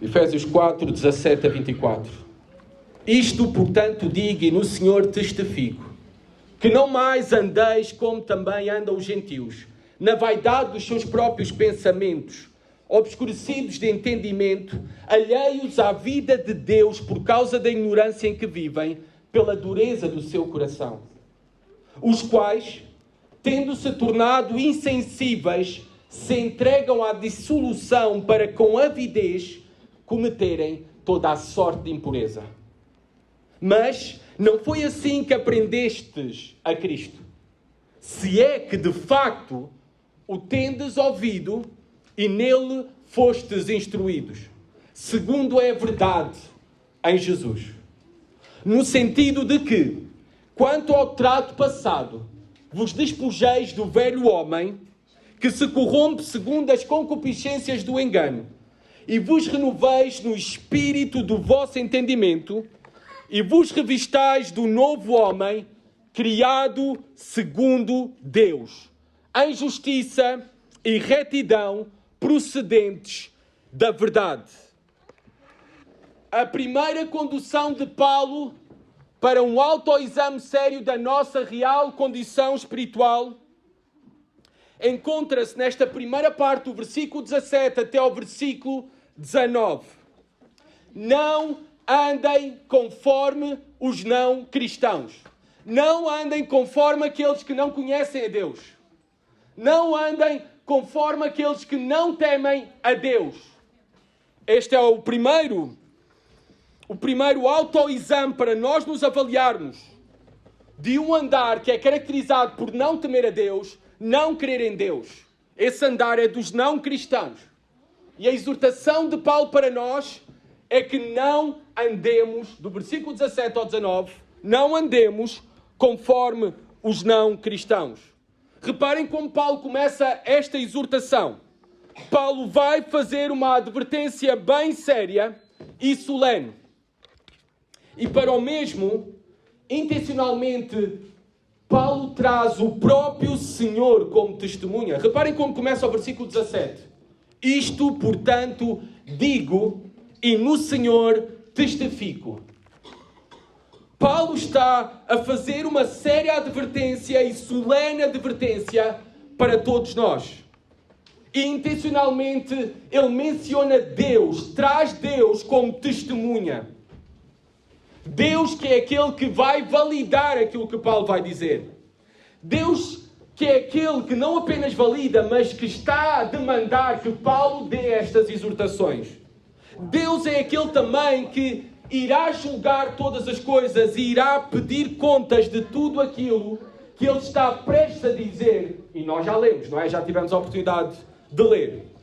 Efésios 4, 17 a 24. Isto, portanto, digo e no Senhor testifico, que não mais andeis como também andam os gentios, na vaidade dos seus próprios pensamentos, obscurecidos de entendimento, alheios à vida de Deus por causa da ignorância em que vivem, pela dureza do seu coração. Os quais, tendo-se tornado insensíveis, se entregam à dissolução para com avidez cometerem toda a sorte de impureza. Mas não foi assim que aprendestes a Cristo. Se é que de facto o tendes ouvido e nele fostes instruídos, segundo é verdade em Jesus. No sentido de que, quanto ao trato passado, vos despojeis do velho homem, que se corrompe segundo as concupiscências do engano, e vos renoveis no espírito do vosso entendimento, e vos revistais do novo homem, criado segundo Deus, em justiça e retidão procedentes da verdade. A primeira condução de Paulo para um autoexame sério da nossa real condição espiritual encontra-se nesta primeira parte do versículo 17 até ao versículo 19. Não andem conforme os não cristãos. Não andem conforme aqueles que não conhecem a Deus. Não andem conforme aqueles que não temem a Deus. Este é o primeiro autoexame para nós nos avaliarmos de um andar que é caracterizado por não temer a Deus, não crer em Deus. Esse andar é dos não cristãos. E a exortação de Paulo para nós é que não andemos, do versículo 17 ao 19, não andemos conforme os não cristãos. Reparem como Paulo começa esta exortação. Paulo vai fazer uma advertência bem séria e solene. E para o mesmo, intencionalmente, Paulo traz o próprio Senhor como testemunha. Reparem como começa o versículo 17. Isto, portanto, digo e no Senhor testifico. Paulo está a fazer uma séria advertência e solene advertência para todos nós. E intencionalmente ele menciona Deus, traz Deus como testemunha. Deus que é aquele que vai validar aquilo que Paulo vai dizer. Deus que é aquele que não apenas valida, mas que está a demandar que Paulo dê estas exortações. Deus é aquele também que irá julgar todas as coisas e irá pedir contas de tudo aquilo que ele está prestes a dizer. E nós já lemos, não é? Já tivemos a oportunidade de ler.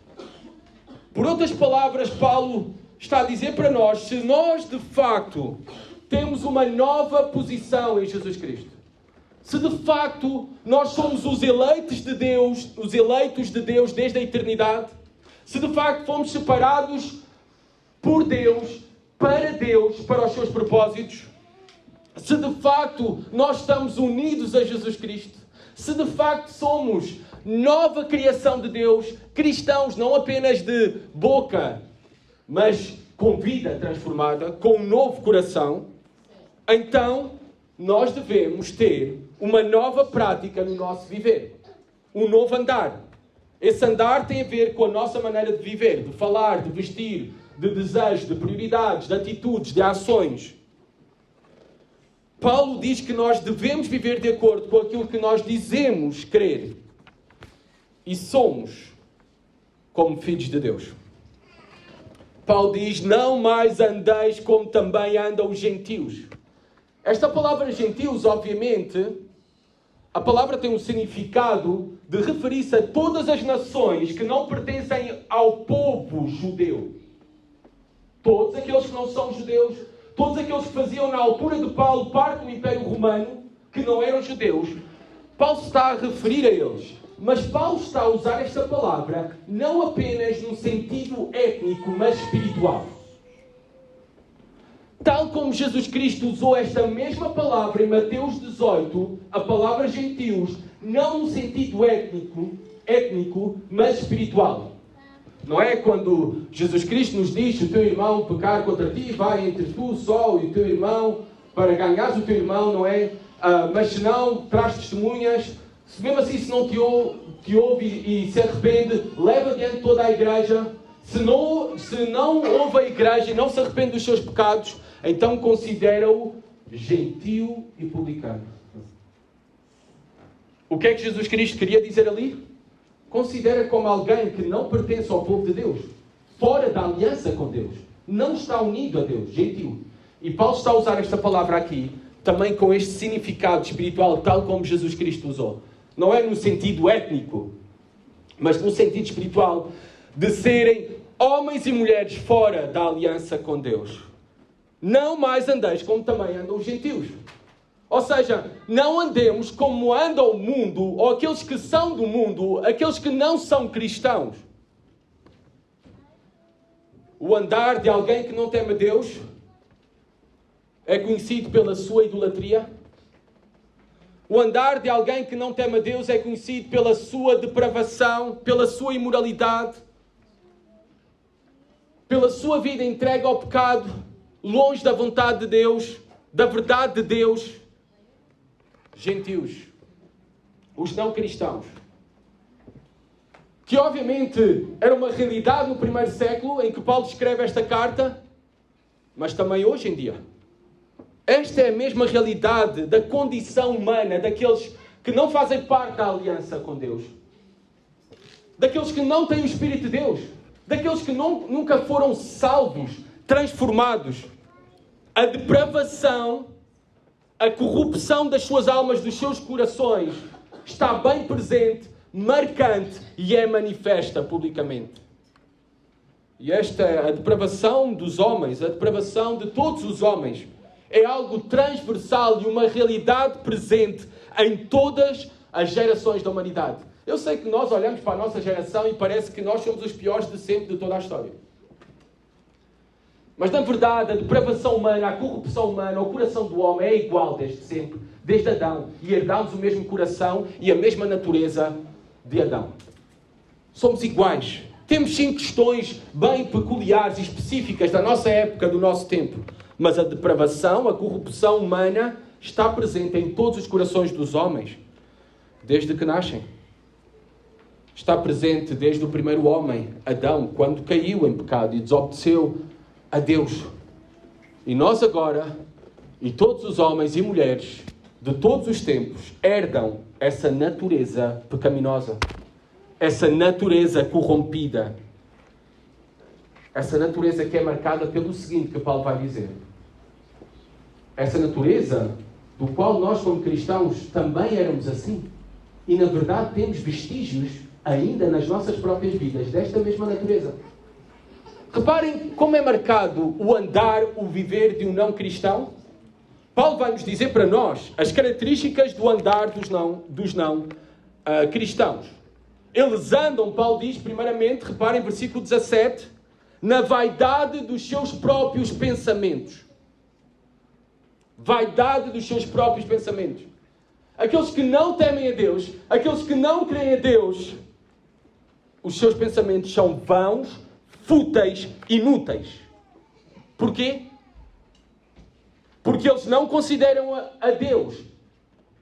Por outras palavras, Paulo está a dizer para nós, se nós de facto temos uma nova posição em Jesus Cristo, se de facto nós somos os eleitos de Deus desde a eternidade, se de facto fomos separados por Deus, para os seus propósitos, se de facto nós estamos unidos a Jesus Cristo, se de facto somos nova criação de Deus, cristãos não apenas de boca, mas com vida transformada, com um novo coração, então nós devemos ter uma nova prática no nosso viver, um novo andar. Esse andar tem a ver com a nossa maneira de viver, de falar, de vestir, de desejos, de prioridades, de atitudes, de ações. Paulo diz que nós devemos viver de acordo com aquilo que nós dizemos crer. E somos como filhos de Deus. Paulo diz, não mais andeis como também andam os gentios. Esta palavra gentios, obviamente, a palavra tem um significado de referir-se a todas as nações que não pertencem ao povo judeu. Todos aqueles que não são judeus, todos aqueles que faziam na altura de Paulo parte do Império Romano, que não eram judeus, Paulo está a referir a eles. Mas Paulo está a usar esta palavra não apenas no sentido étnico, mas espiritual. Tal como Jesus Cristo usou esta mesma palavra em Mateus 18, a palavra gentios, não no sentido étnico, mas espiritual. Não é quando Jesus Cristo nos diz: se o teu irmão pecar contra ti, vai entre tu só e o teu irmão, para ganhares o teu irmão, não é? Mas se não, traz testemunhas. Se mesmo assim se não te ouve e se arrepende, leva adiante toda a igreja. Se não ouve a igreja e não se arrepende dos seus pecados, então considera-o gentio e publicano. O que é que Jesus Cristo queria dizer ali? Considera como alguém que não pertence ao povo de Deus, fora da aliança com Deus, não está unido a Deus, gentio. E Paulo está a usar esta palavra aqui, também com este significado espiritual, tal como Jesus Cristo usou. Não é no sentido étnico, mas no sentido espiritual, de serem homens e mulheres fora da aliança com Deus. Não mais andeis como também andam os gentios. Ou seja, não andemos como anda o mundo, ou aqueles que são do mundo, aqueles que não são cristãos. O andar de alguém que não teme Deus é conhecido pela sua idolatria. O andar de alguém que não teme Deus é conhecido pela sua depravação, pela sua imoralidade, pela sua vida entregue ao pecado, longe da vontade de Deus, da verdade de Deus. Gentios, os não cristãos, que obviamente era uma realidade no primeiro século em que Paulo escreve esta carta, mas também hoje em dia. Esta é a mesma realidade da condição humana daqueles que não fazem parte da aliança com Deus, daqueles que não têm o Espírito de Deus, daqueles que nunca foram salvos, transformados. A depravação, a corrupção das suas almas, dos seus corações, está bem presente, marcante e é manifesta publicamente. E esta, a depravação dos homens, a depravação de todos os homens, é algo transversal e uma realidade presente em todas as gerações da humanidade. Eu sei que nós olhamos para a nossa geração e parece que nós somos os piores de sempre de toda a história. Mas, na verdade, a depravação humana, a corrupção humana, o coração do homem é igual desde sempre, desde Adão. E herdamos o mesmo coração e a mesma natureza de Adão. Somos iguais. Temos sim questões bem peculiares e específicas da nossa época, do nosso tempo. Mas a depravação, a corrupção humana está presente em todos os corações dos homens, desde que nascem. Está presente desde o primeiro homem, Adão, quando caiu em pecado e desobedeceu a Deus. E nós agora, e todos os homens e mulheres de todos os tempos, herdam essa natureza pecaminosa, essa natureza corrompida, essa natureza que é marcada pelo seguinte que Paulo vai dizer. Essa natureza do qual nós, como cristãos, também éramos assim. E, na verdade, temos vestígios ainda nas nossas próprias vidas desta mesma natureza. Reparem como é marcado o andar, o viver de um não cristão. Paulo vai nos dizer para nós as características do andar dos não cristãos. Eles andam, Paulo diz, primeiramente, reparem, versículo 17, na vaidade dos seus próprios pensamentos. Vaidade dos seus próprios pensamentos. Aqueles que não temem a Deus, aqueles que não creem a Deus, os seus pensamentos são vãos, fúteis, inúteis. Porquê? Porque eles não consideram a Deus.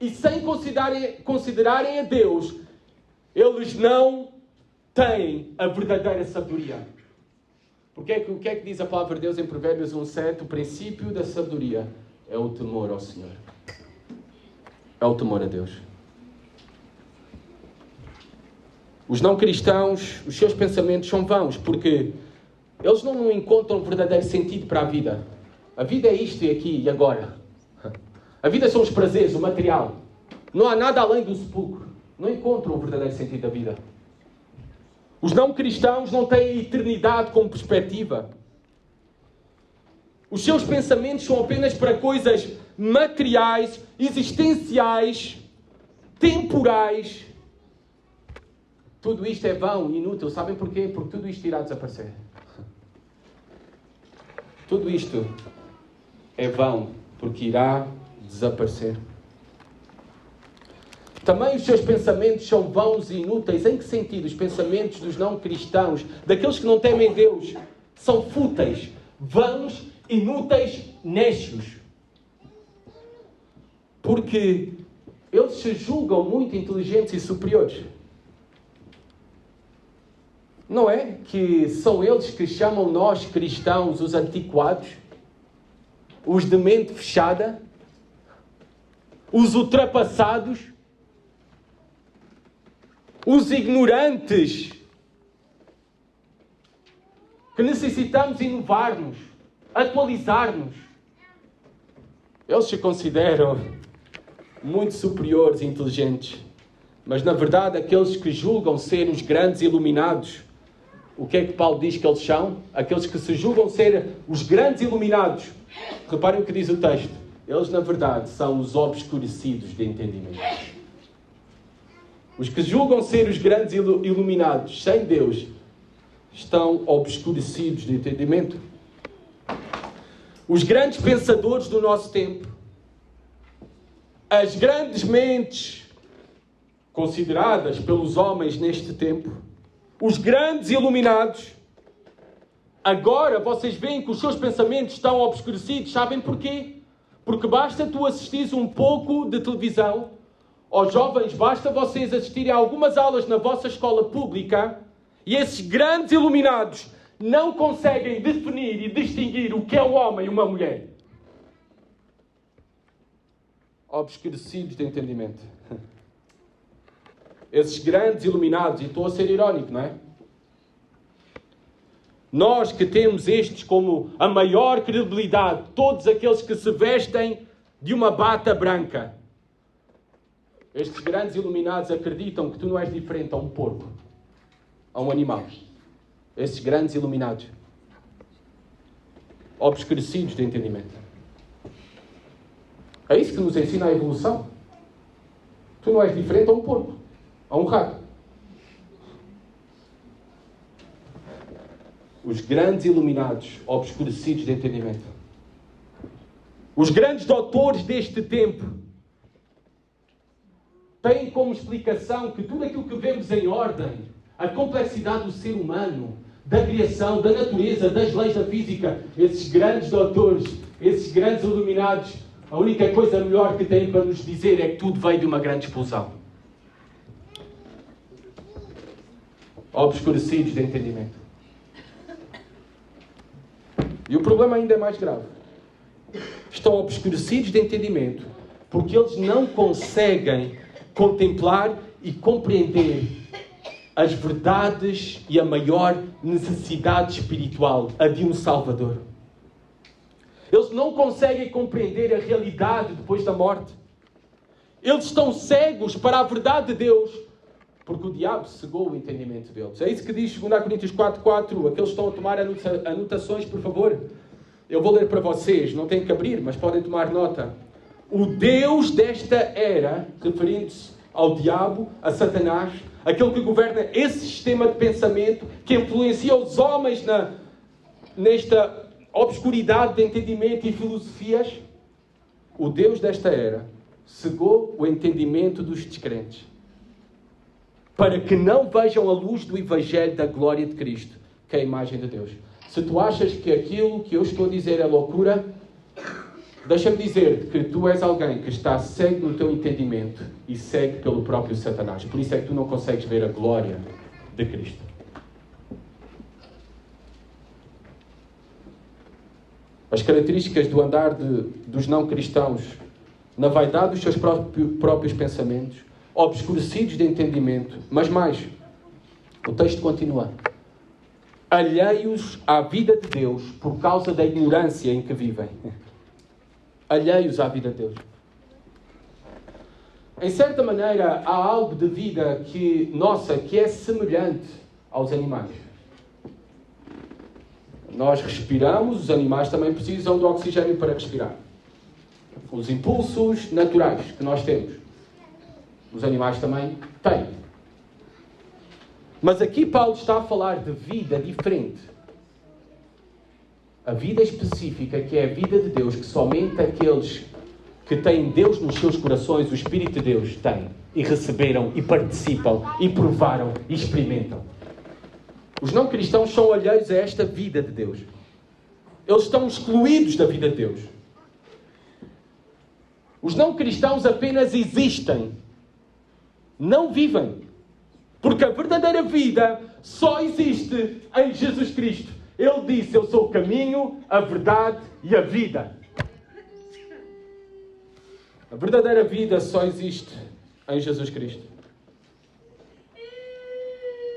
E sem considerarem a Deus, eles não têm a verdadeira sabedoria. O que é que diz a palavra de Deus em Provérbios 1:7? O princípio da sabedoria é o temor ao Senhor. É o temor a Deus. Os não cristãos, os seus pensamentos são vãos, porque eles não encontram verdadeiro sentido para a vida. A vida é isto e aqui e agora. A vida são os prazeres, o material. Não há nada além do sepulcro. Não encontram o verdadeiro sentido da vida. Os não cristãos não têm a eternidade como perspectiva. Os seus pensamentos são apenas para coisas materiais, existenciais, temporais. Tudo isto é vão, inútil. Sabem porquê? Porque tudo isto irá desaparecer. Tudo isto é vão, porque irá desaparecer. Também os seus pensamentos são vãos e inúteis. Em que sentido? Os pensamentos dos não cristãos, daqueles que não temem Deus, são fúteis, vãos, inúteis, nécios. Porque eles se julgam muito inteligentes e superiores. Não é que são eles que chamam nós cristãos os antiquados, os de mente fechada, os ultrapassados, os ignorantes, que necessitamos inovar-nos, atualizar-nos. Eles se consideram muito superiores e inteligentes, mas na verdade aqueles que julgam ser os grandes iluminados, o que é que Paulo diz que eles são? Aqueles que se julgam ser os grandes iluminados. Reparem o que diz o texto. Eles na verdade são os obscurecidos de entendimento. Os que julgam ser os grandes iluminados sem Deus estão obscurecidos de entendimento. Os grandes pensadores do nosso tempo, as grandes mentes consideradas pelos homens neste tempo, os grandes iluminados, agora vocês veem que os seus pensamentos estão obscurecidos. Sabem porquê? Porque basta tu assistires um pouco de televisão. Aos jovens, basta vocês assistirem a algumas aulas na vossa escola pública e esses grandes iluminados não conseguem definir e distinguir o que é um homem e uma mulher. Obscurecidos de entendimento. Esses grandes iluminados, e estou a ser irónico, não é? Nós que temos estes como a maior credibilidade, todos aqueles que se vestem de uma bata branca, estes grandes iluminados acreditam que tu não és diferente a um porco, a um animal. Esses grandes iluminados, obscurecidos de entendimento. É isso que nos ensina a evolução. Tu não és diferente a um porco, a um rato. Os grandes iluminados, obscurecidos de entendimento. Os grandes doutores deste tempo têm como explicação que tudo aquilo que vemos em ordem, a complexidade do ser humano, da criação, da natureza, das leis da física, esses grandes doutores, esses grandes iluminados, a única coisa melhor que têm para nos dizer é que tudo veio de uma grande explosão. Obscurecidos de entendimento. E o problema ainda é mais grave. Estão obscurecidos de entendimento porque eles não conseguem contemplar e compreender as verdades e a maior necessidade espiritual, a de um Salvador. Eles não conseguem compreender a realidade depois da morte. Eles estão cegos para a verdade de Deus, porque o diabo cegou o entendimento deles. É isso que diz 2 Coríntios 4:4. Aqueles que estão a tomar anotações, por favor. Eu vou ler para vocês, não têm que abrir, mas podem tomar nota. O Deus desta era, referindo-se ao diabo, a Satanás, aquele que governa esse sistema de pensamento, que influencia os homens nesta obscuridade de entendimento e filosofias, o Deus desta era cegou o entendimento dos descrentes, para que não vejam a luz do Evangelho da glória de Cristo, que é a imagem de Deus. Se tu achas que aquilo que eu estou a dizer é loucura, deixa-me dizer-te que tu és alguém que está cego no teu entendimento e cego pelo próprio Satanás. Por isso é que tu não consegues ver a glória de Cristo. As características do andar dos não cristãos, na vaidade dos seus próprios pensamentos, obscurecidos de entendimento, mas mais, o texto continua, alheios à vida de Deus por causa da ignorância em que vivem. Alheios à vida de Deus. Em certa maneira, há algo de vida que é semelhante aos animais. Nós respiramos, os animais também precisam de oxigênio para respirar. Os impulsos naturais que nós temos, os animais também têm. Mas aqui Paulo está a falar de vida diferente. A vida específica, que é a vida de Deus, que somente aqueles que têm Deus nos seus corações, o Espírito de Deus tem, e receberam, e participam, e provaram, e experimentam. Os não cristãos são alheios a esta vida de Deus. Eles estão excluídos da vida de Deus. Os não cristãos apenas existem, não vivem. Porque a verdadeira vida só existe em Jesus Cristo. Ele disse: eu sou o caminho, a verdade e a vida. A verdadeira vida só existe em Jesus Cristo.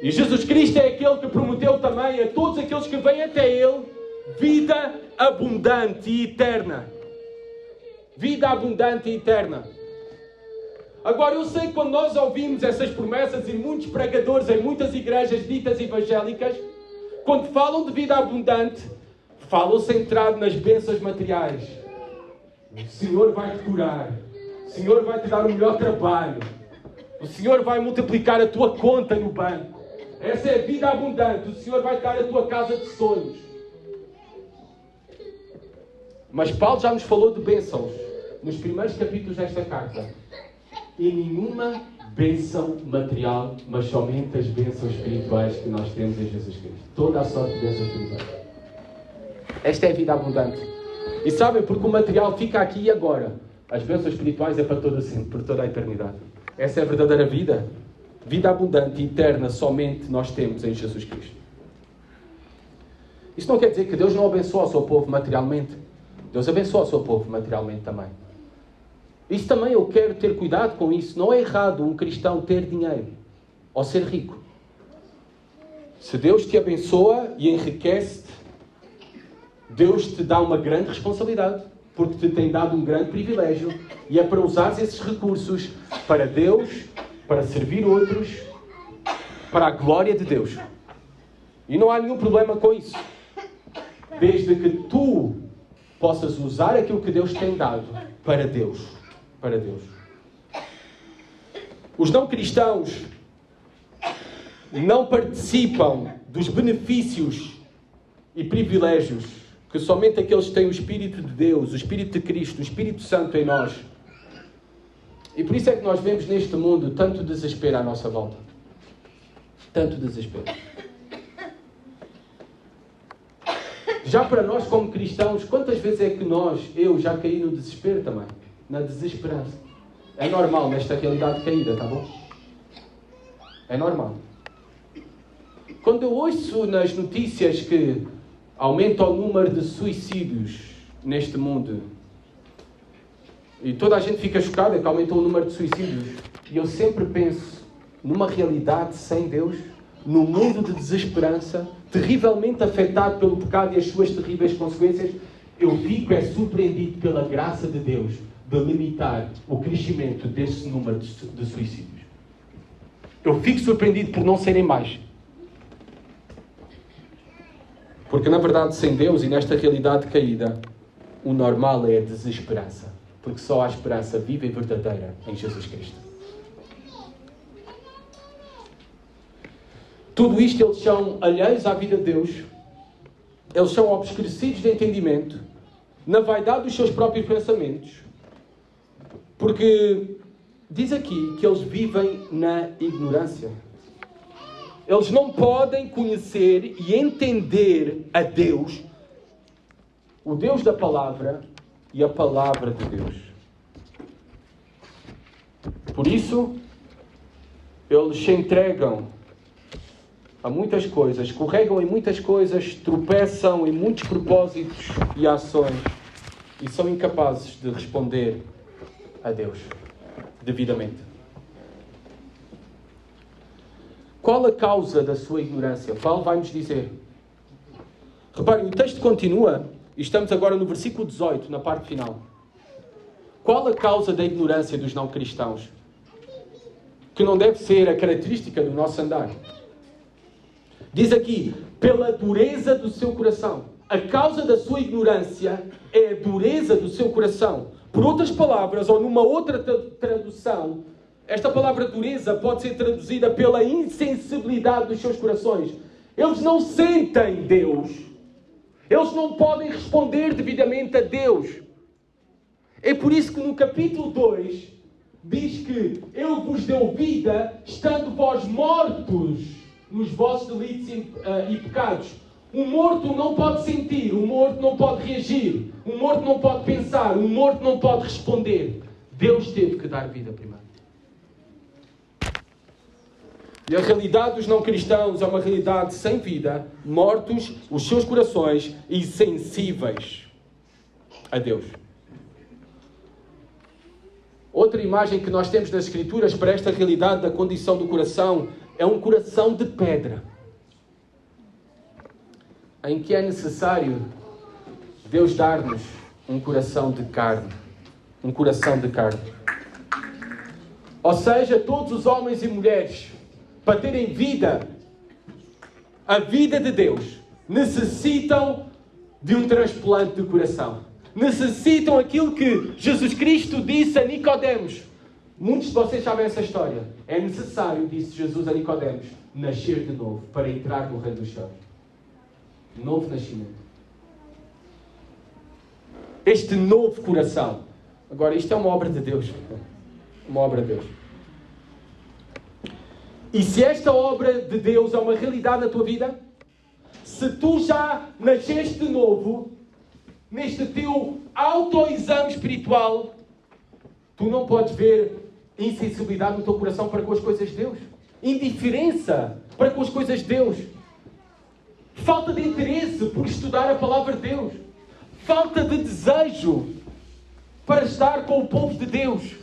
E Jesus Cristo é aquele que prometeu também a todos aqueles que vêm até Ele vida abundante e eterna. Vida abundante e eterna. Agora, eu sei que quando nós ouvimos essas promessas, e muitos pregadores em muitas igrejas ditas evangélicas, quando falam de vida abundante, falam centrado nas bênçãos materiais. O Senhor vai te curar. O Senhor vai te dar o melhor trabalho. O Senhor vai multiplicar a tua conta no banco. Essa é a vida abundante. O Senhor vai te dar a tua casa de sonhos. Mas Paulo já nos falou de bênçãos nos primeiros capítulos desta carta. E nenhuma bênção material, mas somente as bênçãos espirituais que nós temos em Jesus Cristo. Toda a sorte de bênçãos espirituais. Esta é a vida abundante. E sabem, porque o material fica aqui e agora. As bênçãos espirituais é para todo sempre, por toda a eternidade. Essa é a verdadeira vida. Vida abundante e eterna somente nós temos em Jesus Cristo. Isso não quer dizer que Deus não abençoa o seu povo materialmente. Deus abençoa o seu povo materialmente também. Isso também eu quero ter cuidado com isso. Não é errado um cristão ter dinheiro ou ser rico. Se Deus te abençoa e enriquece-te, Deus te dá uma grande responsabilidade, porque te tem dado um grande privilégio, e é para usar esses recursos para Deus, para servir outros, para a glória de Deus. E não há nenhum problema com isso. Desde que tu possas usar aquilo que Deus tem dado para Deus. Para Deus. Os não cristãos não participam dos benefícios e privilégios que somente aqueles que têm o Espírito de Deus, o Espírito de Cristo, o Espírito Santo em nós. E por isso é que nós vemos neste mundo tanto desespero à nossa volta. Tanto desespero. Já para nós como cristãos, quantas vezes é que eu já caí no desespero também? Na desesperança. É normal nesta realidade caída, tá bom? É normal. Quando eu ouço nas notícias que aumenta o número de suicídios neste mundo, e toda a gente fica chocada que aumentou o número de suicídios, e eu sempre penso numa realidade sem Deus, num mundo de desesperança, terrivelmente afetado pelo pecado e as suas terríveis consequências, eu fico surpreendido pela graça de Deus de limitar o crescimento desse número de suicídios. Eu fico surpreendido por não serem mais. Porque, na verdade, sem Deus e nesta realidade caída, o normal é a desesperança. Porque só há esperança viva e verdadeira em Jesus Cristo. Tudo isto, eles são alheios à vida de Deus. Eles são obscurecidos de entendimento, na vaidade dos seus próprios pensamentos. Porque diz aqui que eles vivem na ignorância. Eles não podem conhecer e entender a Deus, o Deus da palavra e a palavra de Deus. Por isso, eles se entregam a muitas coisas, escorregam em muitas coisas, tropeçam em muitos propósitos e ações e são incapazes de responder a Deus devidamente. Qual a causa da sua ignorância? Paulo vai nos dizer. Reparem, o texto continua e estamos agora no versículo 18, na parte final. Qual a causa da ignorância dos não cristãos? Que não deve ser a característica do nosso andar. Diz aqui, pela dureza do seu coração. A causa da sua ignorância é a dureza do seu coração. Por outras palavras, ou numa outra tradução, esta palavra dureza pode ser traduzida pela insensibilidade dos seus corações. Eles não sentem Deus. Eles não podem responder devidamente a Deus. É por isso que no capítulo 2 diz que Ele vos deu vida, estando vós mortos nos vossos delitos e pecados. Um morto não pode sentir, um morto não pode reagir, um morto não pode pensar, um morto não pode responder. Deus teve que dar vida primeiro. E a realidade dos não cristãos é uma realidade sem vida, mortos os seus corações e sensíveis a Deus. Outra imagem que nós temos nas Escrituras para esta realidade da condição do coração é um coração de pedra, em que é necessário Deus dar-nos um coração de carne. Um coração de carne. Ou seja, todos os homens e mulheres, para terem vida, a vida de Deus, necessitam de um transplante de coração. Necessitam aquilo que Jesus Cristo disse a Nicodemos. Muitos de vocês sabem essa história. É necessário, disse Jesus a Nicodemos, nascer de novo para entrar no reino dos céus. Novo nascimento. Este novo coração. Agora, isto é uma obra de Deus. Uma obra de Deus. E se esta obra de Deus é uma realidade na tua vida, se tu já nasceste de novo, neste teu autoexame espiritual, tu não podes ver insensibilidade no teu coração para com as coisas de Deus. Indiferença para com as coisas de Deus. Falta de interesse por estudar a palavra de Deus. Falta de desejo para estar com o povo de Deus.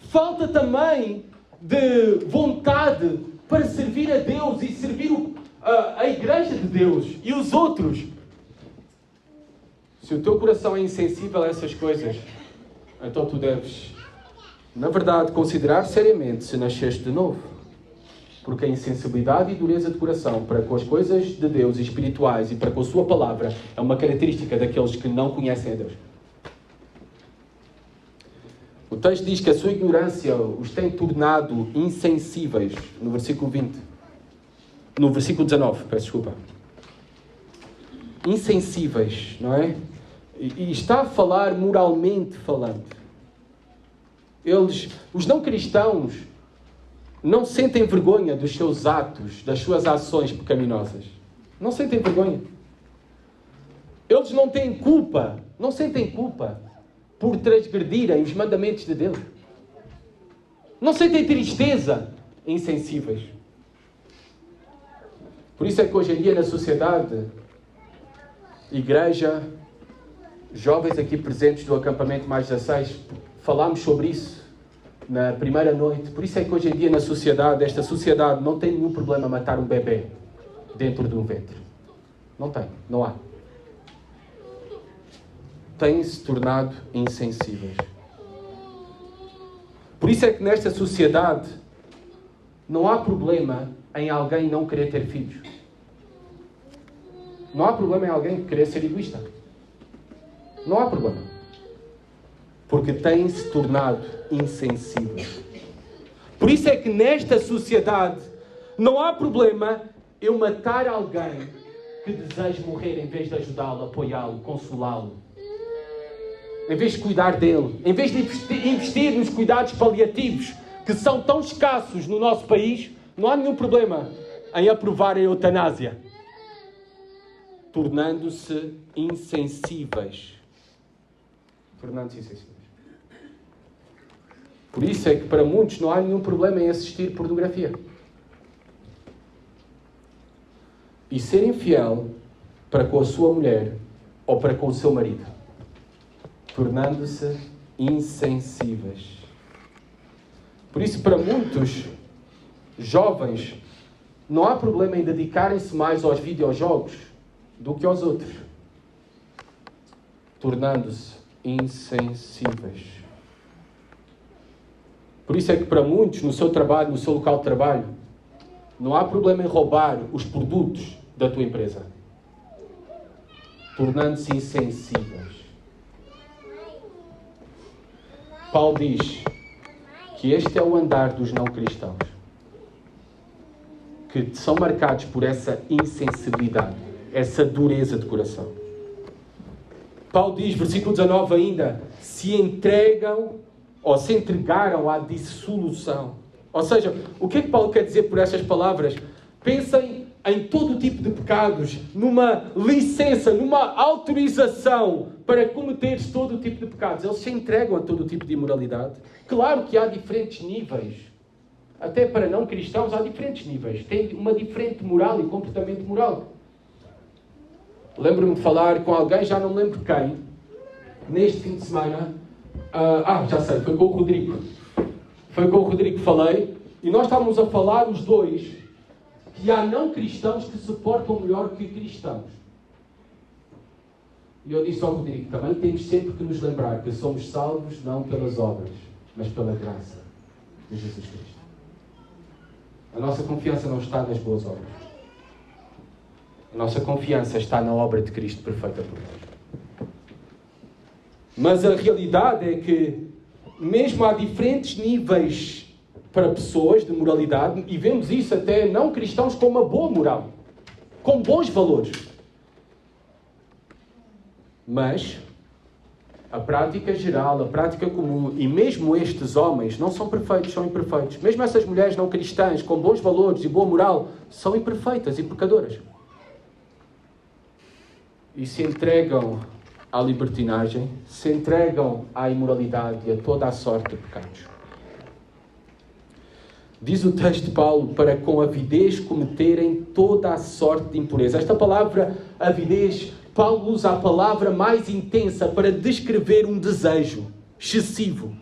Falta também de vontade para servir a Deus e servir a igreja de Deus e os outros. Se o teu coração é insensível a essas coisas, então tu deves, na verdade, considerar seriamente se nasceste de novo. Porque a insensibilidade e dureza de coração para com as coisas de Deus e espirituais e para com a sua palavra é uma característica daqueles que não conhecem a Deus. O texto diz que a sua ignorância os tem tornado insensíveis, no versículo 20. No versículo 19, peço desculpa. Insensíveis, não é? E está a falar moralmente falando. Os não cristãos, não sentem vergonha dos seus atos, das suas ações pecaminosas. Não sentem vergonha. Eles não têm culpa, não sentem culpa por transgredirem os mandamentos de Deus. Não sentem tristeza, insensíveis. Por isso é que hoje em dia na sociedade, igreja, jovens aqui presentes do acampamento mais 16, falámos sobre isso na primeira noite. Por isso é que hoje em dia na sociedade, esta sociedade não tem nenhum problema matar um bebê dentro de um ventre. Não tem, não há. Têm-se tornado insensíveis. Por isso é que nesta sociedade não há problema em alguém não querer ter filhos. Não há problema em alguém querer ser egoísta. Não há problema. Porque têm-se tornado insensíveis. Por isso é que nesta sociedade não há problema eu matar alguém que deseja morrer em vez de ajudá-lo, apoiá-lo, consolá-lo. Em vez de cuidar dele. Em vez de investir nos cuidados paliativos que são tão escassos no nosso país, não há nenhum problema em aprovar a eutanásia. Tornando-se insensíveis. Tornando-se insensíveis. Por isso é que para muitos não há nenhum problema em assistir pornografia. E ser infiel para com a sua mulher ou para com o seu marido. Tornando-se insensíveis. Por isso, para muitos jovens, não há problema em dedicarem-se mais aos videojogos do que aos outros. Tornando-se insensíveis. Por isso é que para muitos, no seu trabalho, no seu local de trabalho, não há problema em roubar os produtos da tua empresa. Tornando-se insensíveis. Paulo diz que este é o andar dos não cristãos, que são marcados por essa insensibilidade, essa dureza de coração. Paulo diz, versículo 19 ainda, se entregam ou se entregaram à dissolução. Ou seja, o que é que Paulo quer dizer por estas palavras? Pensem em todo o tipo de pecados, numa licença, numa autorização para cometeres todo o tipo de pecados. Eles se entregam a todo o tipo de imoralidade. Claro que há diferentes níveis. Até para não cristãos há diferentes níveis. Tem uma diferente moral e comportamento moral. Lembro-me de falar com alguém, já não me lembro quem, neste fim de semana. Já sei, foi com o Rodrigo. Foi com o Rodrigo que falei. E nós estávamos a falar, os dois, que há não cristãos que se portam melhor que cristãos. E eu disse ao Rodrigo, também temos sempre que nos lembrar que somos salvos não pelas obras, mas pela graça de Jesus Cristo. A nossa confiança não está nas boas obras. A nossa confiança está na obra de Cristo perfeita por nós. Mas a realidade é que, mesmo há diferentes níveis para pessoas de moralidade, e vemos isso até não cristãos com uma boa moral, com bons valores. Mas a prática geral, a prática comum, e mesmo estes homens não são perfeitos, são imperfeitos. Mesmo essas mulheres não cristãs, com bons valores e boa moral, são imperfeitas e pecadoras. E se entregam à libertinagem, se entregam à imoralidade e a toda a sorte de pecados. Diz o texto de Paulo, para com avidez cometerem toda a sorte de impureza. Esta palavra, avidez, Paulo usa a palavra mais intensa para descrever um desejo excessivo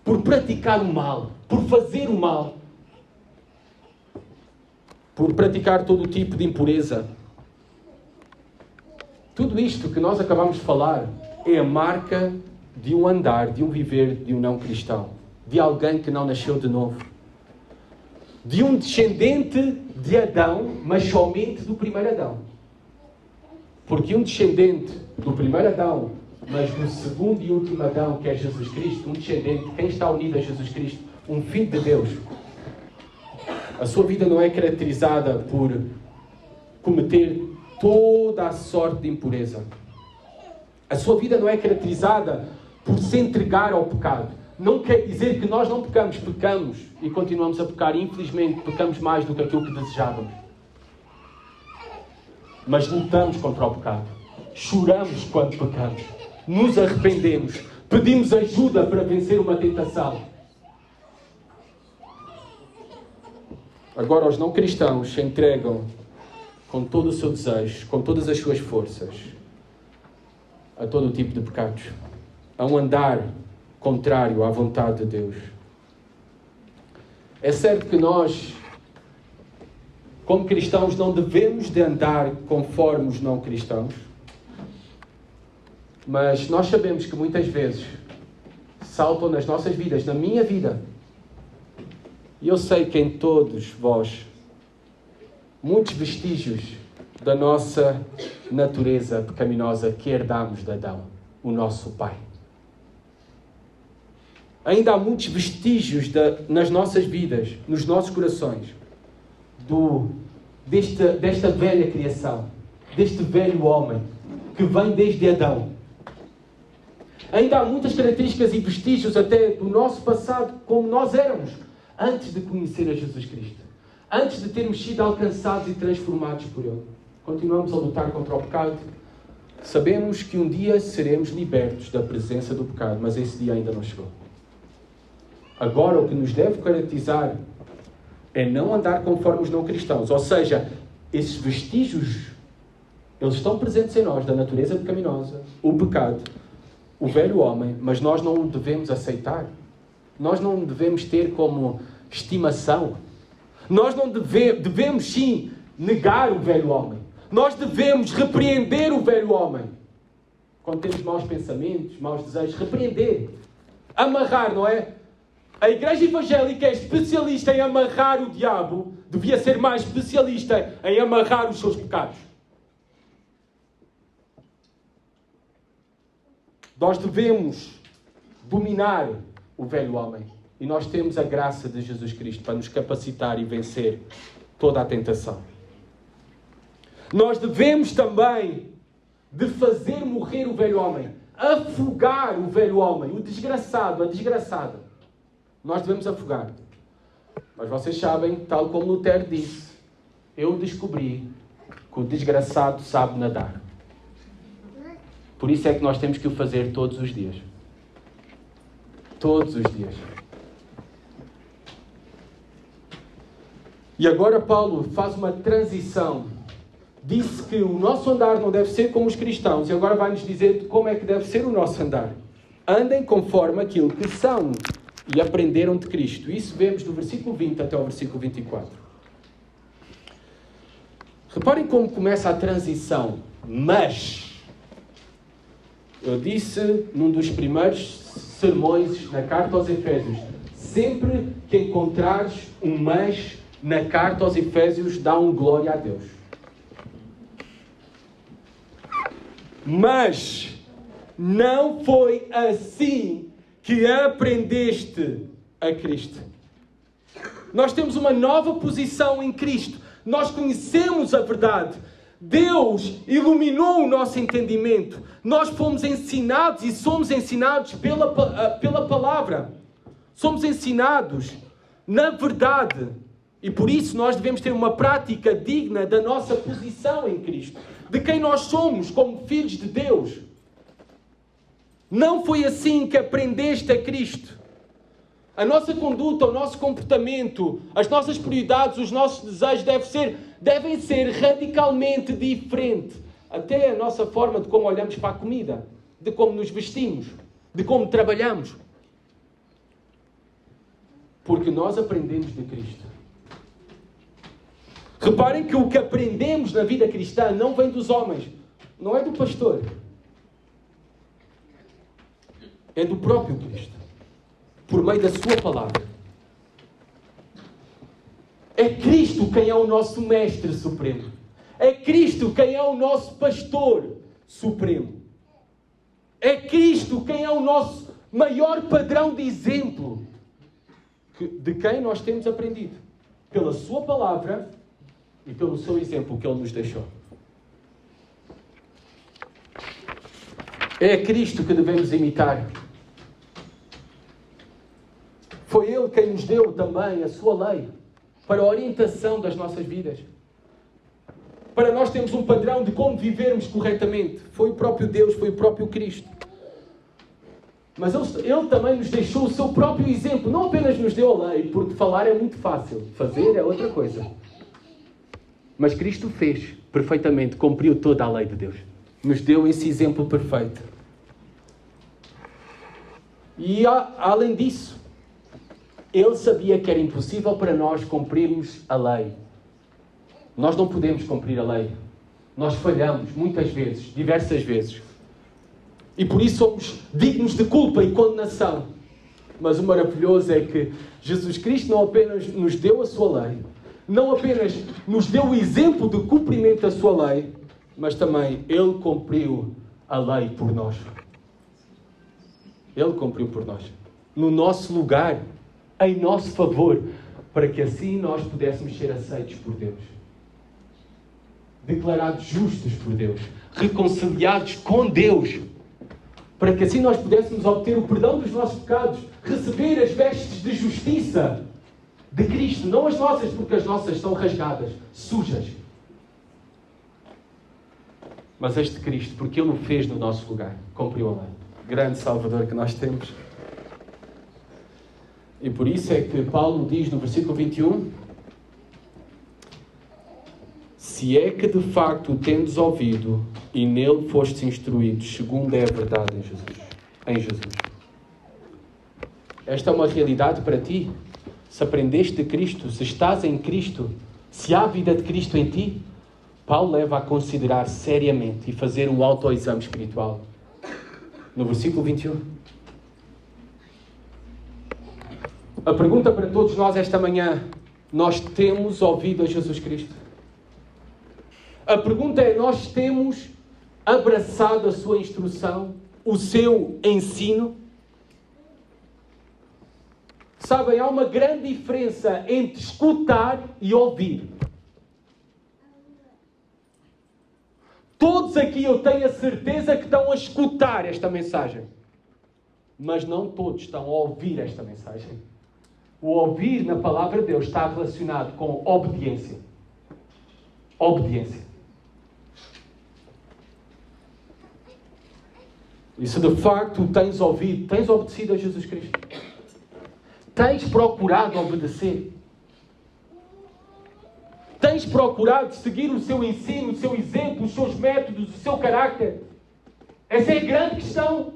por praticar o mal, por fazer o mal, por praticar todo o tipo de impureza. Tudo isto que nós acabamos de falar é a marca de um andar, de um viver de um não cristão, de alguém que não nasceu de novo, de um descendente de Adão, mas somente do primeiro Adão. Porque um descendente do primeiro Adão, mas do segundo e último Adão, que é Jesus Cristo, um descendente, quem está unido a Jesus Cristo, um filho de Deus, a sua vida não é caracterizada por cometer toda a sorte de impureza. A sua vida não é caracterizada por se entregar ao pecado. Não quer dizer que nós não pecamos. Pecamos e continuamos a pecar. E, infelizmente, pecamos mais do que aquilo que desejávamos. Mas lutamos contra o pecado. Choramos quando pecamos. Nos arrependemos. Pedimos ajuda para vencer uma tentação. Agora, os não cristãos se entregam com todo o seu desejo, com todas as suas forças, a todo o tipo de pecados. A um andar contrário à vontade de Deus. É certo que nós, como cristãos, não devemos de andar conforme os não cristãos, mas nós sabemos que muitas vezes saltam nas nossas vidas, na minha vida, e eu sei que em todos vós, muitos vestígios da nossa natureza pecaminosa que herdamos de Adão, o nosso pai. Ainda há muitos vestígios nas nossas vidas, nos nossos corações, desta velha criação, deste velho homem, que vem desde Adão. Ainda há muitas características e vestígios até do nosso passado, como nós éramos, antes de conhecer a Jesus Cristo. Antes de termos sido alcançados e transformados por Ele. Continuamos a lutar contra o pecado. Sabemos que um dia seremos libertos da presença do pecado, mas esse dia ainda não chegou. Agora, o que nos deve caracterizar é não andar conforme os não cristãos. Ou seja, esses vestígios, eles estão presentes em nós, da natureza pecaminosa, o pecado, o velho homem, mas nós não o devemos aceitar. Nós não o devemos ter como estimação. Nós não devemos, sim, negar o velho homem. Nós devemos repreender o velho homem. Quando temos maus pensamentos, maus desejos, repreender. Amarrar, não é? A igreja evangélica é especialista em amarrar o diabo. Devia ser mais especialista em amarrar os seus pecados. Nós devemos dominar o velho homem. E nós temos a graça de Jesus Cristo para nos capacitar e vencer toda a tentação. Nós devemos também de fazer morrer o velho homem, afogar o velho homem, o desgraçado, a desgraçada. Nós devemos afogar. Mas vocês sabem, tal como Lutero disse, eu descobri que o desgraçado sabe nadar. Por isso é que nós temos que o fazer todos os dias. Todos os dias. E agora Paulo faz uma transição. Disse que o nosso andar não deve ser como os cristãos. E agora vai-nos dizer como é que deve ser o nosso andar. Andem conforme aquilo que são e aprenderam de Cristo. Isso vemos do versículo 20 até o versículo 24. Reparem como começa a transição. Mas, eu disse num dos primeiros sermões na carta aos Efésios, sempre que encontrares um mas na carta aos Efésios, dá um glória a Deus. Mas não foi assim que aprendeste a Cristo. Nós temos uma nova posição em Cristo. Nós conhecemos a verdade. Deus iluminou o nosso entendimento. Nós fomos ensinados e somos ensinados pela palavra. Somos ensinados na verdade. E por isso nós devemos ter uma prática digna da nossa posição em Cristo. De quem nós somos como filhos de Deus. Não foi assim que aprendeste a Cristo. A nossa conduta, o nosso comportamento, as nossas prioridades, os nossos desejos devem ser radicalmente diferentes. Até a nossa forma de como olhamos para a comida, de como nos vestimos, de como trabalhamos. Porque nós aprendemos de Cristo. Reparem que o que aprendemos na vida cristã não vem dos homens, não é do pastor. É do próprio Cristo. Por meio da sua palavra. É Cristo quem é o nosso mestre supremo. É Cristo quem é o nosso pastor supremo. É Cristo quem é o nosso maior padrão de exemplo. De quem nós temos aprendido. Pela sua palavra e pelo seu exemplo que Ele nos deixou. É Cristo que devemos imitar. Foi Ele quem nos deu também a sua lei para a orientação das nossas vidas. Para nós termos um padrão de como vivermos corretamente. Foi o próprio Deus, foi o próprio Cristo. Mas Ele também nos deixou o seu próprio exemplo. Não apenas nos deu a lei, porque falar é muito fácil. Fazer é outra coisa. Mas Cristo fez perfeitamente, cumpriu toda a lei de Deus. Nos deu esse exemplo perfeito. E além disso, Ele sabia que era impossível para nós cumprirmos a lei. Nós não podemos cumprir a lei. Nós falhamos muitas vezes, diversas vezes. E por isso somos dignos de culpa e condenação. Mas o maravilhoso é que Jesus Cristo não apenas nos deu a sua lei, não apenas nos deu o exemplo de cumprimento da sua lei, mas também Ele cumpriu a lei por nós. Ele cumpriu por nós. No nosso lugar, em nosso favor, para que assim nós pudéssemos ser aceitos por Deus. Declarados justos por Deus. Reconciliados com Deus. Para que assim nós pudéssemos obter o perdão dos nossos pecados. Receber as vestes de justiça de Cristo. Não as nossas, porque as nossas estão rasgadas, sujas. Mas as de Cristo, porque Ele o fez no nosso lugar. Cumpriu a lei. Grande Salvador que nós temos. E por isso é que Paulo diz no versículo 21: se é que de facto o tendes ouvido e nele fostes instruídos, segundo é a verdade em Jesus. Esta é uma realidade para ti. Se aprendeste de Cristo, se estás em Cristo, se há vida de Cristo em ti, Paulo leva a considerar seriamente e fazer um autoexame espiritual. No versículo 21. A pergunta para todos nós esta manhã: nós temos ouvido a Jesus Cristo? A pergunta é: nós temos abraçado a sua instrução, o seu ensino? Sabem, há uma grande diferença entre escutar e ouvir. Todos aqui eu tenho a certeza que estão a escutar esta mensagem. Mas não todos estão a ouvir esta mensagem. O ouvir na palavra de Deus está relacionado com obediência. Obediência. E se de facto tens ouvido, tens obedecido a Jesus Cristo, tens procurado obedecer, tens procurado seguir o seu ensino, o seu exemplo, os seus métodos, o seu carácter, essa é a grande questão.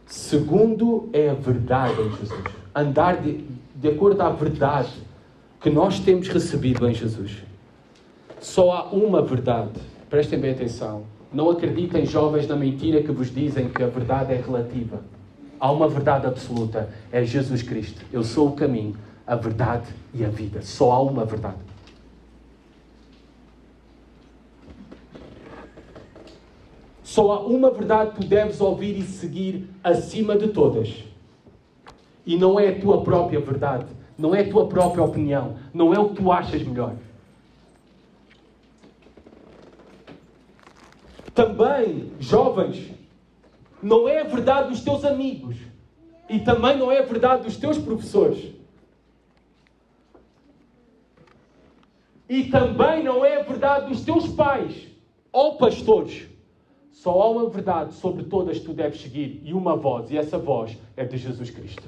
Segundo é a verdade em Jesus. Andar de acordo à verdade que nós temos recebido em Jesus. Só há uma verdade. Prestem bem atenção. Não acreditem, jovens, na mentira que vos dizem que a verdade é relativa. Há uma verdade absoluta. É Jesus Cristo. Eu sou o caminho, a verdade e a vida. Só há uma verdade. Só há uma verdade que tu deves ouvir e seguir acima de todas. E não é a tua própria verdade. Não é a tua própria opinião. Não é o que tu achas melhor. Também, jovens, não é a verdade dos teus amigos. E também não é a verdade dos teus professores. E também não é a verdade dos teus pais ou pastores. Só há uma verdade sobre todas que tu deves seguir e uma voz, e essa voz é de Jesus Cristo.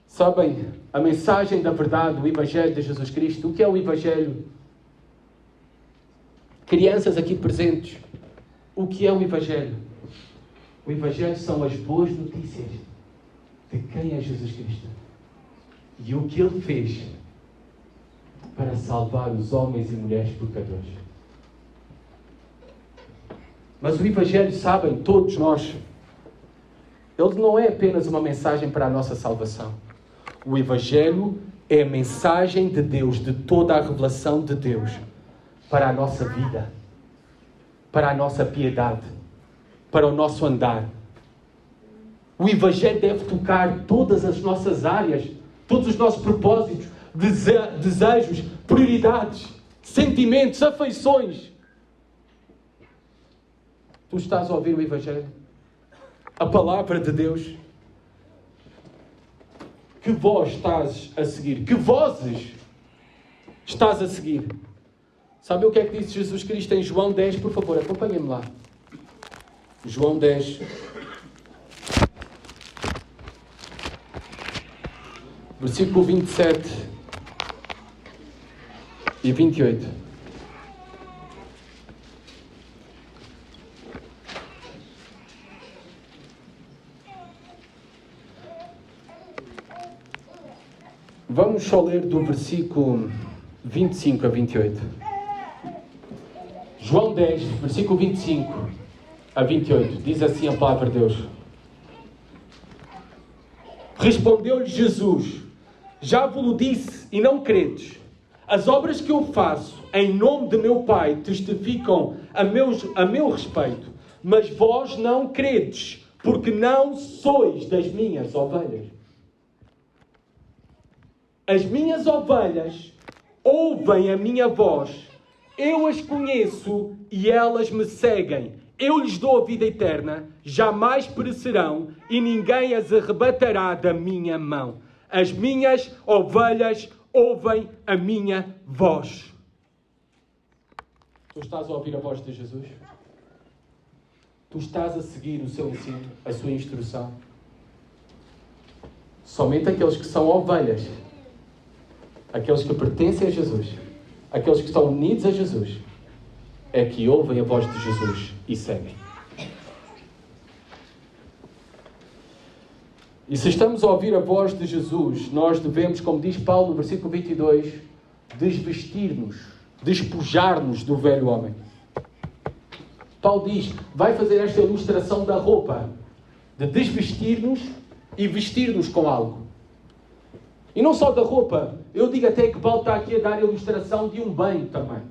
Sabem, a mensagem da verdade, o Evangelho de Jesus Cristo, o que é o Evangelho? Crianças aqui presentes, o que é o Evangelho? O Evangelho são as boas notícias de quem é Jesus Cristo e o que Ele fez para salvar os homens e mulheres pecadores. Mas o Evangelho, sabem, todos nós, ele não é apenas uma mensagem para a nossa salvação. O Evangelho é a mensagem de Deus, de toda a revelação de Deus, para a nossa vida, para a nossa piedade, para o nosso andar. O Evangelho deve tocar todas as nossas áreas, todos os nossos propósitos, desejos, prioridades, sentimentos, afeições. Tu estás a ouvir o Evangelho? A palavra de Deus? Que voz estás a seguir? Que vozes estás a seguir? Sabe o que é que disse Jesus Cristo em João 10? Por favor, acompanhem-me lá. João 10. Versículo 27 e 28. Vamos só ler do versículo 25 a 28. João 10, versículo 25 a 28. Diz assim a palavra de Deus. Respondeu-lhe Jesus: já vos disse e não credes. As obras que eu faço em nome de meu Pai testificam a meu respeito, mas vós não credes, porque não sois das minhas ovelhas. As minhas ovelhas ouvem a minha voz, eu as conheço e elas me seguem. Eu lhes dou a vida eterna, jamais perecerão e ninguém as arrebatará da minha mão. As minhas ovelhas ouvem a minha voz. Tu estás a ouvir a voz de Jesus? Tu estás a seguir o seu ensino, a sua instrução? Somente aqueles que são ovelhas, aqueles que pertencem a Jesus, aqueles que estão unidos a Jesus, é que ouvem a voz de Jesus e seguem. E se estamos a ouvir a voz de Jesus, nós devemos, como diz Paulo no versículo 22, desvestir-nos, despojar-nos do velho homem. Paulo diz, vai fazer esta ilustração da roupa, de desvestir-nos e vestir-nos com algo. E não só da roupa, eu digo até que Paulo está aqui a dar a ilustração de um bem também.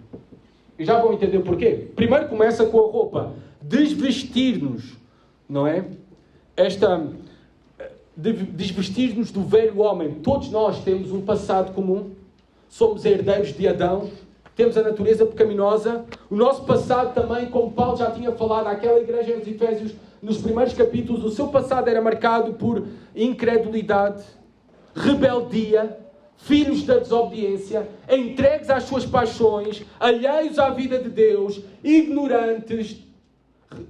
E já vão entender porquê. Primeiro começa com a roupa, desvestir-nos, não é? desvestir-nos do velho homem. Todos nós temos um passado comum. Somos herdeiros de Adão. Temos a natureza pecaminosa. O nosso passado também, como Paulo já tinha falado àquela igreja dos Efésios, nos primeiros capítulos, o seu passado era marcado por incredulidade, rebeldia, filhos da desobediência, entregues às suas paixões, alheios à vida de Deus, ignorantes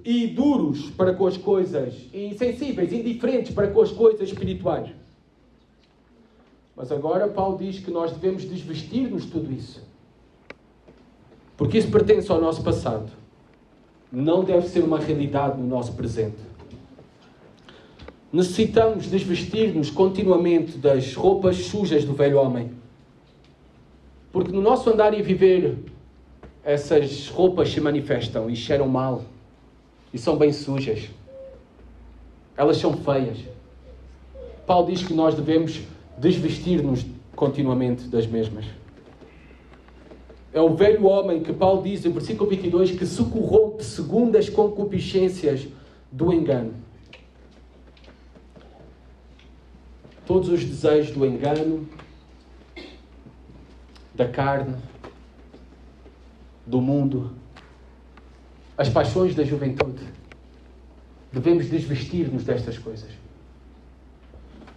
e duros para com as coisas, insensíveis, indiferentes para com as coisas espirituais. Mas agora Paulo diz que nós devemos desvestir-nos de tudo isso. Porque isso pertence ao nosso passado. Não deve ser uma realidade no nosso presente. Necessitamos desvestir-nos continuamente das roupas sujas do velho homem. Porque no nosso andar e viver, essas roupas se manifestam e cheiram mal. E são bem sujas. Elas são feias. Paulo diz que nós devemos desvestir-nos continuamente das mesmas. É o velho homem que Paulo diz, em versículo 22, que se corrompe segundo as concupiscências do engano. Todos os desejos do engano, da carne, do mundo, as paixões da juventude. Devemos desvestir-nos destas coisas.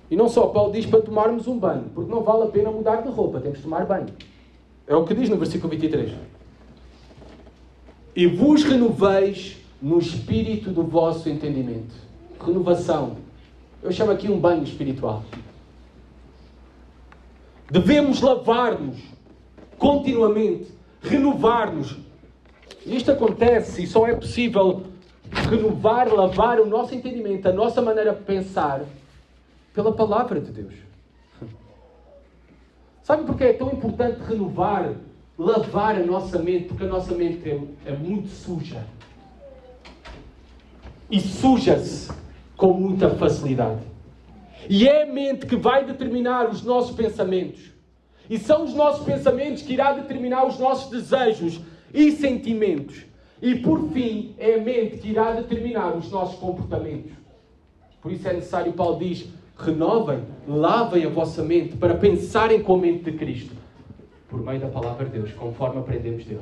E não só, Paulo diz para tomarmos um banho, porque não vale a pena mudar de roupa, temos de tomar banho. É o que diz no versículo 23. E vos renoveis no espírito do vosso entendimento. Renovação. Eu chamo aqui um banho espiritual. Devemos lavar-nos continuamente, renovar-nos. E isto acontece e só é possível renovar, lavar o nosso entendimento, a nossa maneira de pensar, pela palavra de Deus. Sabe porquê é tão importante renovar, lavar a nossa mente? Porque a nossa mente é muito suja. E suja-se com muita facilidade. E é a mente que vai determinar os nossos pensamentos. E são os nossos pensamentos que irá determinar os nossos desejos e sentimentos. E por fim, é a mente que irá determinar os nossos comportamentos. Por isso é necessário, Paulo diz, renovem, lavem a vossa mente para pensarem com a mente de Cristo. Por meio da palavra de Deus, conforme aprendemos dele.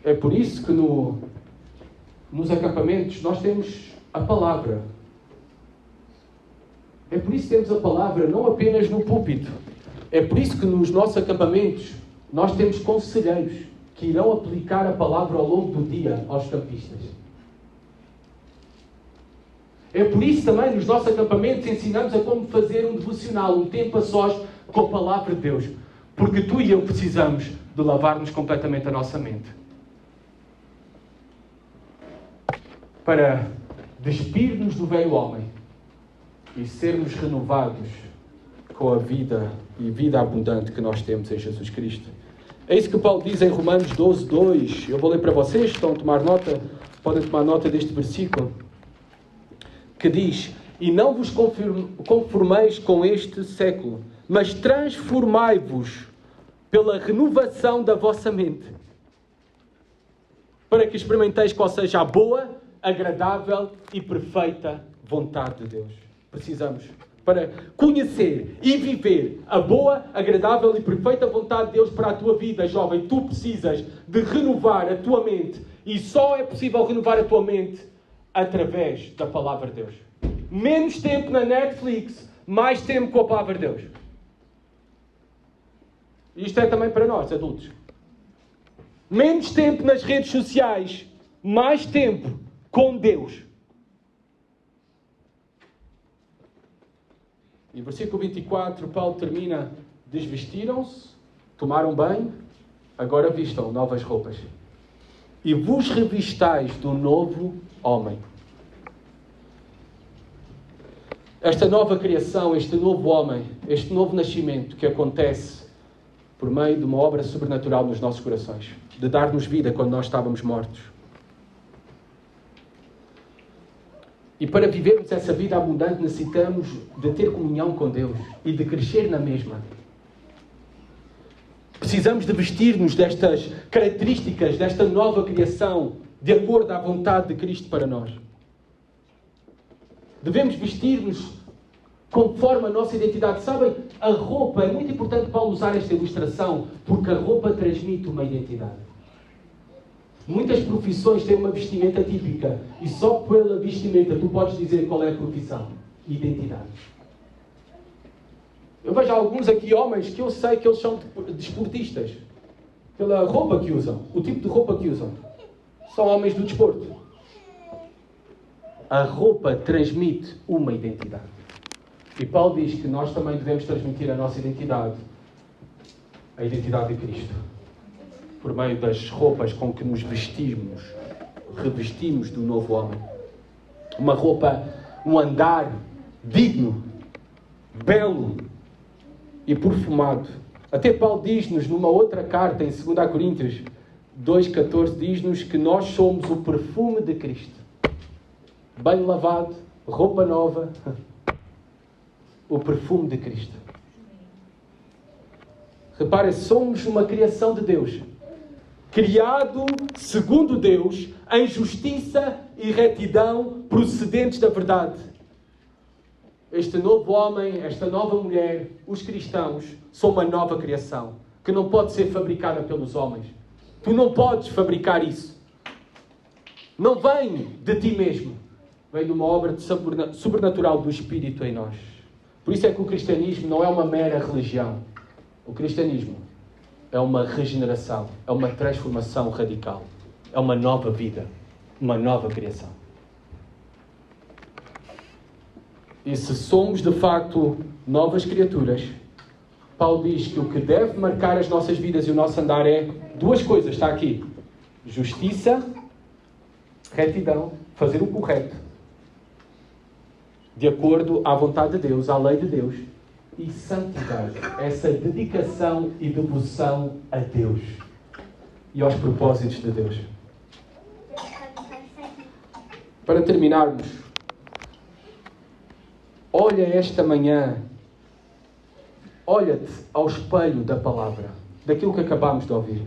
É por isso que nos acampamentos nós temos a palavra. É por isso que temos a palavra, não apenas no púlpito. É por isso que nos nossos acampamentos nós temos conselheiros que irão aplicar a palavra ao longo do dia aos campistas. É por isso também nos nossos acampamentos ensinamos a como fazer um devocional, um tempo a sós com a palavra de Deus. Porque tu e eu precisamos de lavarmos completamente a nossa mente. Para despir-nos do velho homem e sermos renovados com a vida e vida abundante que nós temos em Jesus Cristo. É isso que Paulo diz em Romanos 12, 2. Eu vou ler para vocês, estão a tomar nota, podem tomar nota deste versículo, que diz: e não vos conformeis com este século, mas transformai-vos pela renovação da vossa mente, para que experimenteis qual seja a boa, agradável e perfeita vontade de Deus. Precisamos, para conhecer e viver a boa, agradável e perfeita vontade de Deus para a tua vida, jovem, tu precisas de renovar a tua mente. E só é possível renovar a tua mente através da palavra de Deus. Menos tempo na Netflix, mais tempo com a palavra de Deus. Isto é também para nós, adultos. Menos tempo nas redes sociais, mais tempo com Deus. E versículo 24, Paulo termina: desvestiram-se, tomaram banho, agora vistam novas roupas. E vos revistais do novo homem. Esta nova criação, este novo homem, este novo nascimento que acontece por meio de uma obra sobrenatural nos nossos corações, de dar-nos vida quando nós estávamos mortos. E para vivermos essa vida abundante necessitamos de ter comunhão com Deus e de crescer na mesma. Precisamos de vestir-nos destas características, desta nova criação, de acordo à vontade de Cristo para nós. Devemos vestir-nos conforme a nossa identidade. Sabem, a roupa, é muito importante Paulo usar esta ilustração, porque a roupa transmite uma identidade. Muitas profissões têm uma vestimenta típica, e só pela vestimenta tu podes dizer qual é a profissão. Identidade. Eu vejo alguns aqui homens que eu sei que eles são desportistas. Pela roupa que usam, o tipo de roupa que usam. São homens do desporto. A roupa transmite uma identidade. E Paulo diz que nós também devemos transmitir a nossa identidade, a identidade de Cristo, por meio das roupas com que nos vestimos, revestimos do novo homem. Uma roupa, um andar digno, belo e perfumado. Até Paulo diz-nos numa outra carta, em 2 Coríntios 2,14, diz-nos que nós somos o perfume de Cristo. Bem lavado, roupa nova, o perfume de Cristo. Reparem, somos uma criação de Deus. Criado segundo Deus, em justiça e retidão procedentes da verdade. Este novo homem, esta nova mulher, os cristãos, são uma nova criação, que não pode ser fabricada pelos homens. Tu não podes fabricar isso. Não vem de ti mesmo. Vem de uma obra sobrenatural do Espírito em nós. Por isso é que o cristianismo não é uma mera religião. O cristianismo é uma regeneração, é uma transformação radical. É uma nova vida, uma nova criação. E se somos de facto novas criaturas, Paulo diz que o que deve marcar as nossas vidas e o nosso andar é duas coisas, está aqui. Justiça, retidão, fazer o correto, de acordo à vontade de Deus, à lei de Deus, e santidade, essa dedicação e devoção a Deus e aos propósitos de Deus. Para terminarmos, olha esta manhã, olha-te ao espelho da palavra, daquilo que acabámos de ouvir.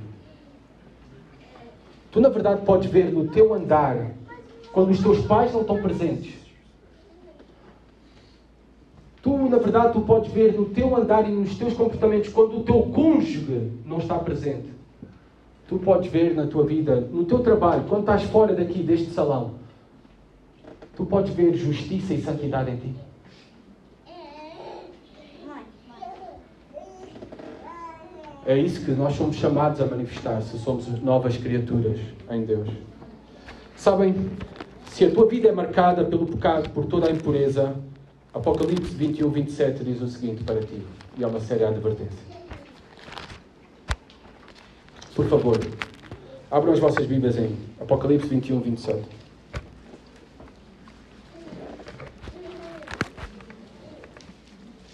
Tu, na verdade, podes ver no teu andar, quando os teus pais não estão presentes. Tu, na verdade, tu podes ver no teu andar e nos teus comportamentos, quando o teu cônjuge não está presente. Tu podes ver na tua vida, no teu trabalho, quando estás fora daqui, deste salão. Tu podes ver justiça e santidade em ti. É isso que nós somos chamados a manifestar, se somos novas criaturas em Deus. Sabem, se a tua vida é marcada pelo pecado, por toda a impureza, Apocalipse 21, 27 diz o seguinte para ti, e é uma séria advertência. Por favor, abram as vossas Bíblias em Apocalipse 21, 27.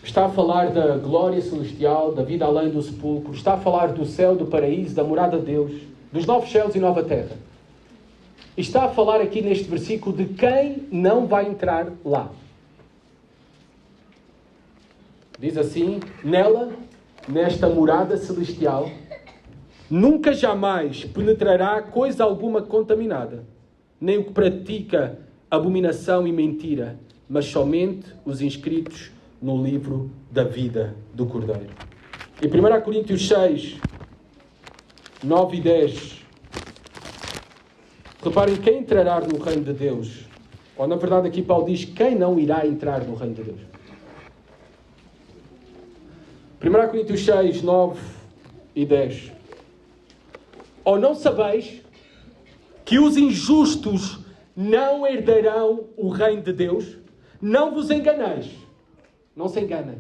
Está a falar da glória celestial, da vida além do sepulcro. Está a falar do céu, do paraíso, da morada de Deus, dos novos céus e nova terra. E está a falar aqui neste versículo de quem não vai entrar lá. Diz assim, nela, nesta morada celestial, nunca jamais penetrará coisa alguma contaminada, nem o que pratica abominação e mentira, mas somente os inscritos no livro da vida do Cordeiro. Em 1 Coríntios 6, 9 e 10, reparem, quem entrará no reino de Deus? Ou na verdade aqui Paulo diz, quem não irá entrar no reino de Deus? 1 Coríntios 6, 9 e 10. Ou não sabeis que os injustos não herdarão o reino de Deus? Não vos enganeis. Não se enganem.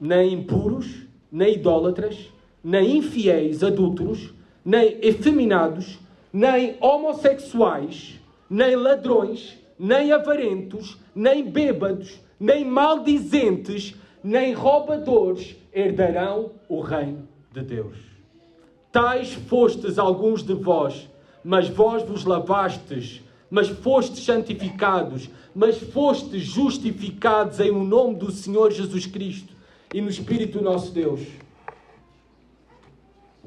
Nem impuros, nem idólatras, nem infiéis, adúlteros, nem efeminados, nem homossexuais, nem ladrões, nem avarentos, nem bêbados, nem maldizentes, nem roubadores herdarão o reino de Deus. Tais fostes alguns de vós, mas vós vos lavastes, mas fostes santificados, mas fostes justificados em o nome do Senhor Jesus Cristo e no Espírito do nosso Deus.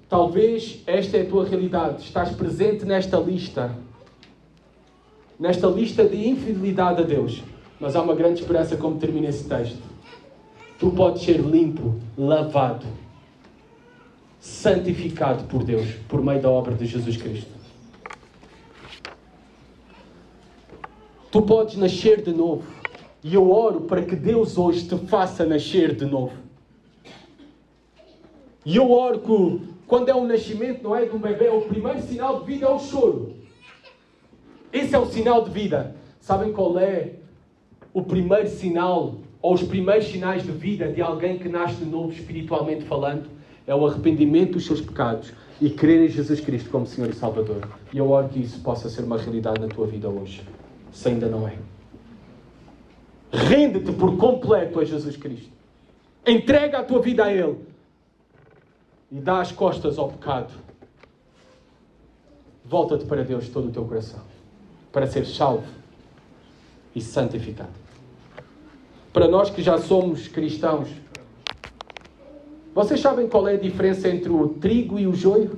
Talvez esta é a tua realidade. Estás presente nesta lista. nesta lista de infidelidade a Deus. Mas há uma grande esperança como termina esse texto. Tu podes ser limpo, lavado, santificado por Deus, por meio da obra de Jesus Cristo. Tu podes nascer de novo. E eu oro para que Deus hoje te faça nascer de novo. E eu oro que quando é um nascimento, não é, de um bebê, o primeiro sinal de vida é o choro. Esse é o sinal de vida. Sabem qual é o primeiro sinal, ou os primeiros sinais de vida de alguém que nasce de novo, espiritualmente falando? É o arrependimento dos seus pecados e crer em Jesus Cristo como Senhor e Salvador. E eu oro que isso possa ser uma realidade na tua vida hoje, se ainda não é. Rende-te por completo a Jesus Cristo. Entrega a tua vida a Ele. E dá as costas ao pecado. Volta-te para Deus de todo o teu coração. Para ser salvo e santificado. Para nós que já somos cristãos, vocês sabem qual é a diferença entre o trigo e o joio?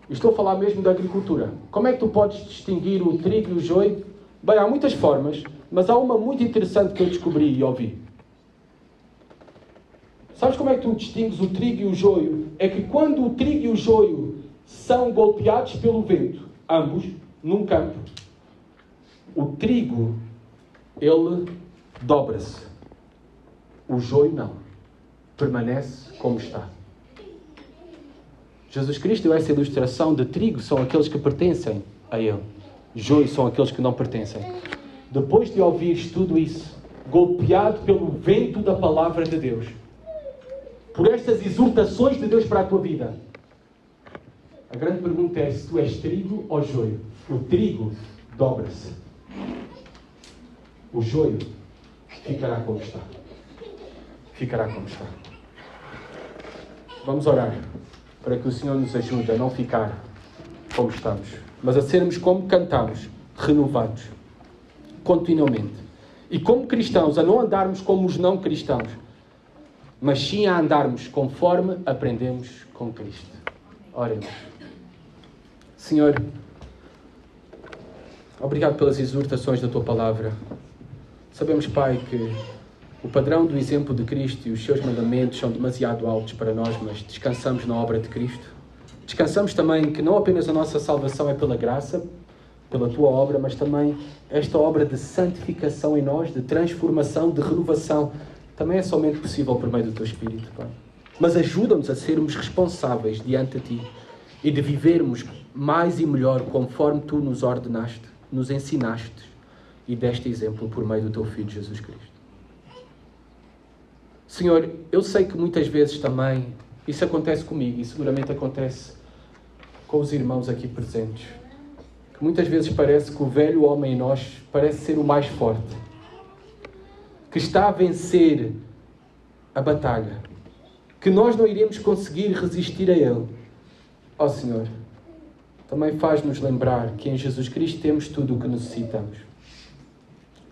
Estou a falar mesmo da agricultura. Como é que tu podes distinguir o trigo e o joio? Bem, há muitas formas, mas há uma muito interessante que eu descobri e ouvi. Sabes como é que tu distingues o trigo e o joio? É que quando o trigo e o joio são golpeados pelo vento, ambos, num campo, o trigo, ele dobra-se. O joio não. Permanece como está. Jesus Cristo deu essa ilustração de trigo, são aqueles que pertencem a Ele. Joio são aqueles que não pertencem. Depois de ouvires tudo isso, golpeado pelo vento da palavra de Deus, por estas exortações de Deus para a tua vida, a grande pergunta é se tu és trigo ou joio. O trigo dobra-se. O joio ficará como está. Ficará como está. Vamos orar para que o Senhor nos ajude a não ficar como estamos, mas a sermos como cantamos, renovados, continuamente. E como cristãos, a não andarmos como os não cristãos, mas sim a andarmos conforme aprendemos com Cristo. Oremos. Senhor, obrigado pelas exortações da Tua Palavra. Sabemos, Pai, que o padrão do exemplo de Cristo e os seus mandamentos são demasiado altos para nós, mas descansamos na obra de Cristo. Descansamos também que não apenas a nossa salvação é pela graça, pela Tua obra, mas também esta obra de santificação em nós, de transformação, de renovação, também é somente possível por meio do Teu Espírito, Pai. Mas ajuda-nos a sermos responsáveis diante de Ti e de vivermos mais e melhor conforme Tu nos ordenaste, nos ensinaste e deste exemplo por meio do Teu Filho Jesus Cristo. Senhor, eu sei que muitas vezes também isso acontece comigo e seguramente acontece com os irmãos aqui presentes. Que muitas vezes parece que o velho homem em nós parece ser o mais forte, que está a vencer a batalha, que nós não iremos conseguir resistir a ele. Ó Senhor, também faz-nos lembrar que em Jesus Cristo temos tudo o que necessitamos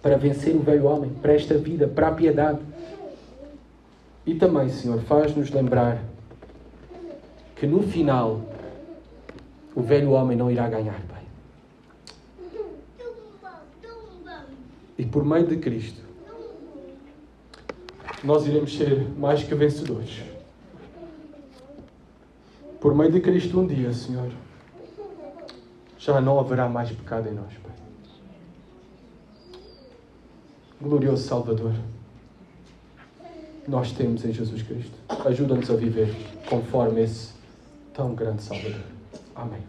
para vencer o velho homem, para esta vida, para a piedade. E também, Senhor, faz-nos lembrar que no final o velho homem não irá ganhar, Pai. E por meio de Cristo nós iremos ser mais que vencedores. Por meio de Cristo um dia, Senhor, já não haverá mais pecado em nós, Pai. Glorioso Salvador, nós temos em Jesus Cristo. Ajuda-nos a viver conforme esse tão grande Salvador. Amém.